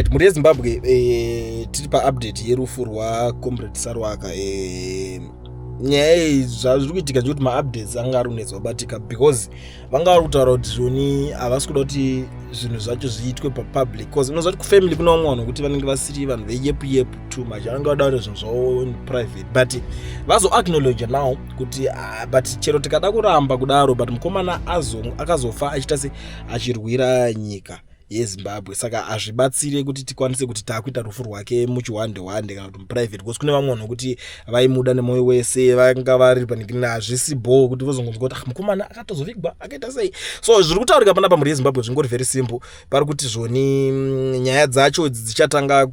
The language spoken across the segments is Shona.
Muri yeZimbabwe tiri paupdate yerufu rwaComrade Sarwaka. Nyaya zvazviri kuitika ndekuti maupdates anga ari kunetsa kubatika because vanga vari kutaura kuti zvoni havasi kuda kuti zvinhu zvacho zviitwe papublic because unozva kuti kufamily kuna vamwe vanhu kuti vanenge vasiri vanhu veyepu too much, vanenge vada kuti zvinhu zvavo private, but vazoacknowledge now kuti but chero tikada kuramba kudaro but mukomana akazofa achiita se achirwira nyika yeZimbabwe, saka hazvibatsire kuti tikwanise kuti takuita rufu rwake muchiwande kana kuti muprivate because kune vamwe vanhu kuti vaimuda nemwoyo wese vanga vari panikina hazvisi bho kuti vozongonzwa kuti mukomana akatozovigwa akaita sei. So zviri kutaurika panapa muri yeZimbabwe zvingori very simple, pari kuti zvoni nyaya dzacho dzichatanga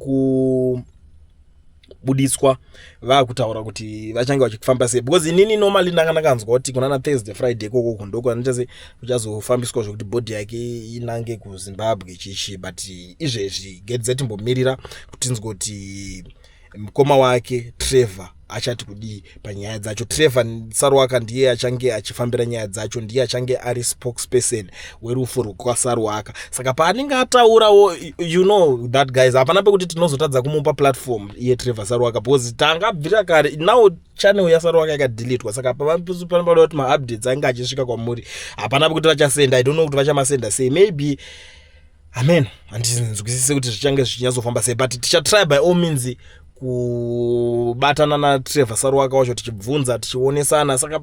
kubudiswa vakutaura kuti vachange vachifamba sei, because inini normally ndanga ndakanzwa kuti kuna Thursday Friday koko ndoko andichase kuchazofambiswa zvokuti bhodhi yake inange kuZimbabwe chichi, but izvezvi gedze timbomirira kuti tinzwe kuti mukoma wake Trevor achati kudii panyaya dzacho. Trevor Sarwaka ndiye achange achifambira nyaya dzacho, ndiye achange ari spokesperson werufu rwaSarwaka. Saka paanenge ataurawo, you know that guys, hapana pekuti tinozotadza kumupa platform iye Trevor Sarwaka because tangabvira kare, now channel yaSarwaka yakadelitwa, saka panoda kuti maupdates ange achisvika kwamuri hapana pekuti vachasenda. I don't know kuti vachamasenda sei, maybe amen, handinzwisise kuti zvichange zvichinyazofamba sei, but tichatry by all means kubatana naTrevor Sarwaka wacho tichibvunza tichionesana. Saka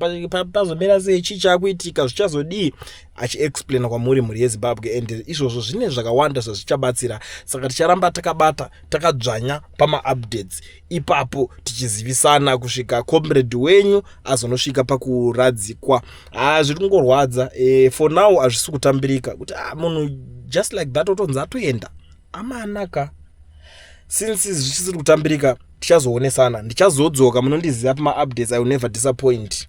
pazomira sei, chii chakuitika, zvichazodii, achiexplaina kwamuri muri yeZimbabwe, and izvozvo zvine zvakawanda zvazvichabatsira. Saka ticharamba takabata takadzvanya pamaupdates ipapo tichizivisana kusvika comrade wenyu azonosvika pakuradzikwa. Zviri kungorwadza for now, hazvisi kutambirika kuti munhu just like that otonzi atoenda amanaka. Since zvisiri kutambirika tichazoonesana, ndichazodzoka, munondiziva pamaupdates, I will never disappoint.